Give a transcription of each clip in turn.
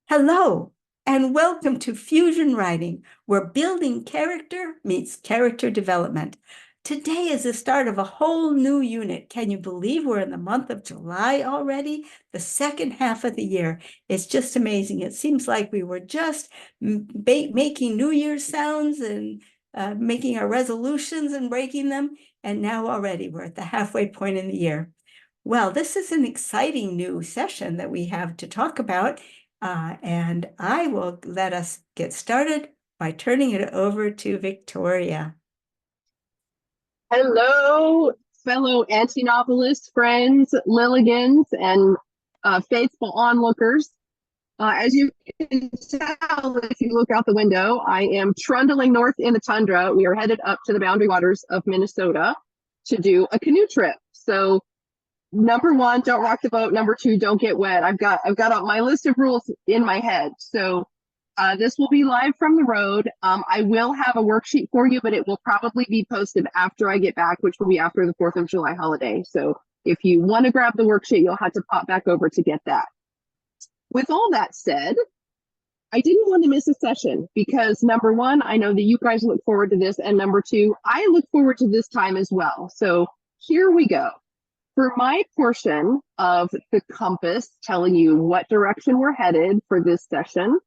Hello, and welcome to Fusion Writing, where building character meets character development. Today is the start of a whole new unit. Can you believe we're in the month of July already? The second half of the year. It's just amazing. It seems like we were just making New Year's sounds and making our resolutions and breaking them. And now already we're at the halfway point in the year. Well, this is an exciting new session that we have to talk about. And I will let us get started by turning it over to Victoria. Hello, fellow anti-novelist friends, Lilligans, and faithful onlookers. As you can tell, if you look out the window, I am trundling north in the tundra. We are headed up to the boundary waters of Minnesota to do a canoe trip. So number one, don't rock the boat. Number two, don't get wet. I've got my list of rules in my head. So this will be live from the road. I will have a worksheet for you, but it will probably be posted after I get back, which will be after the 4th of July holiday. So if you want to grab the worksheet, you'll have to pop back over to get that. With all that said, I didn't want to miss a session because number one, I know that you guys look forward to this. And number two, I look forward to this time as well. So here we go. For my portion of the compass telling you what direction we're headed for this session,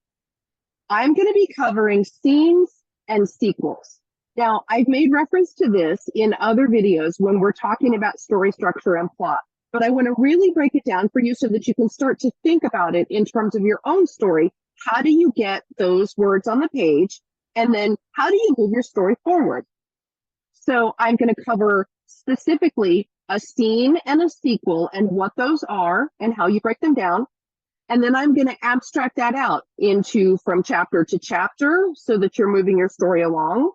I'm going to be covering scenes and sequels. Now, I've made reference to this in other videos when we're talking about story structure and plot, but I want to really break it down for you so that you can start to think about it in terms of your own story. How do you get those words on the page? And then how do you move your story forward? So I'm going to cover specifically a scene and a sequel and what those are and how you break them down. And then I'm going to abstract that out into from chapter to chapter so that you're moving your story along,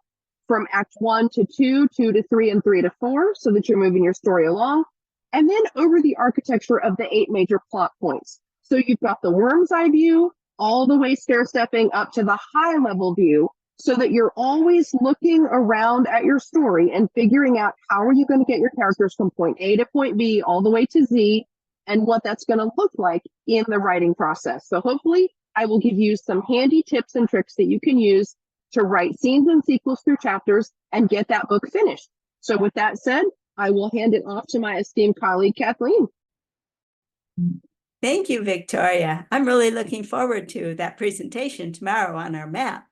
from act 1 to 2, 2 to 3, and 3 to 4 so that you're moving your story along, and then over the architecture of the 8 major plot points. So you've got the worm's eye view all the way stair-stepping up to the high level view so that you're always looking around at your story and figuring out how are you going to get your characters from point A to point B all the way to Z, and what that's going to look like in the writing process. So hopefully I will give you some handy tips and tricks that you can use to write scenes and sequels through chapters and get that book finished. So with that said, I will hand it off to my esteemed colleague, Kathleen. Thank you, Victoria. I'm really looking forward to that presentation tomorrow on our map.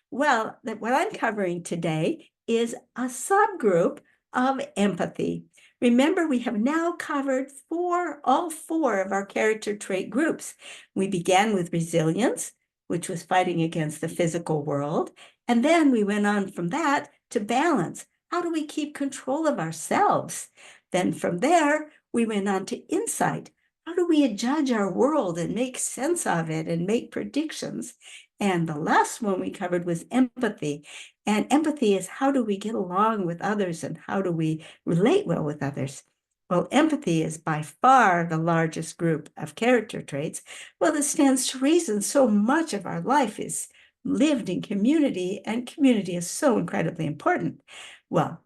Well, what I'm covering today is a subgroup of empathy. Remember, we have now covered all four of our character trait groups. We began with resilience, which was fighting against the physical world. And then we went on from that to balance. How do we keep control of ourselves? Then from there, we went on to insight. How do we judge our world and make sense of it and make predictions? And the last one we covered was empathy. And empathy is how do we get along with others and how do we relate well with others? Well, empathy is by far the largest group of character traits. Well, it stands to reason so much of our life is lived in community, and community is so incredibly important. Well,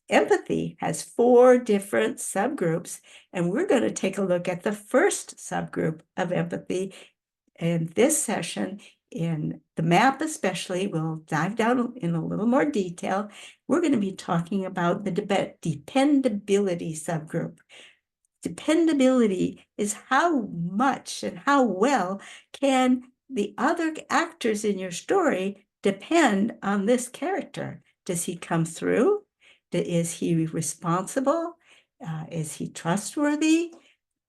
empathy has 4 different subgroups, and we're going to take a look at the first subgroup of empathy in this session. In the map especially, we'll dive down in a little more detail. We're going to be talking about the dependability subgroup. Dependability is how much and how well can the other actors in your story depend on this character. Does he come through? Is he responsible? Is he trustworthy?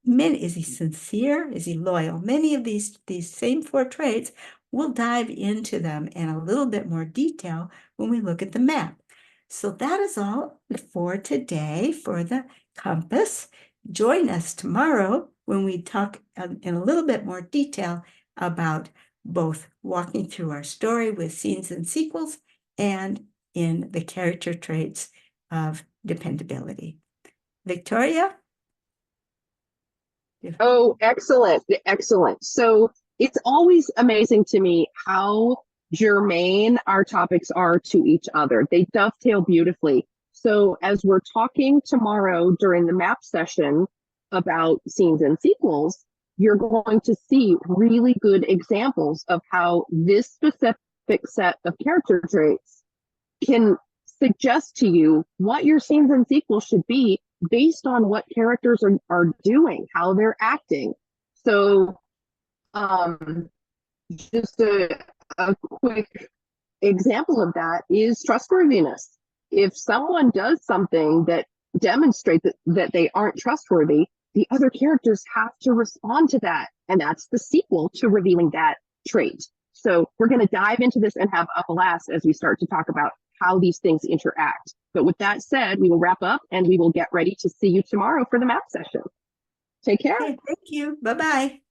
Is he sincere? Is he loyal? Many of these same 4 traits, we'll dive into them in a little bit more detail when we look at the map. So that is all for today for the compass. Join us tomorrow when we talk in a little bit more detail about both walking through our story with scenes and sequels and in the character traits of dependability. Victoria? Oh, excellent. Excellent. So it's always amazing to me how germane our topics are to each other. They dovetail beautifully. So as we're talking tomorrow during the map session about scenes and sequels, you're going to see really good examples of how this specific set of character traits can suggest to you what your scenes and sequels should be based on what characters are doing, how they're acting. So just a quick example of that is trustworthiness. If someone does something that demonstrates that they aren't trustworthy, the other characters have to respond to that. And that's the sequel to revealing that trait. So we're going to dive into this and have a blast as we start to talk about how these things interact. But with that said, we will wrap up and we will get ready to see you tomorrow for the map session. Take care. Okay, thank you. Bye-bye.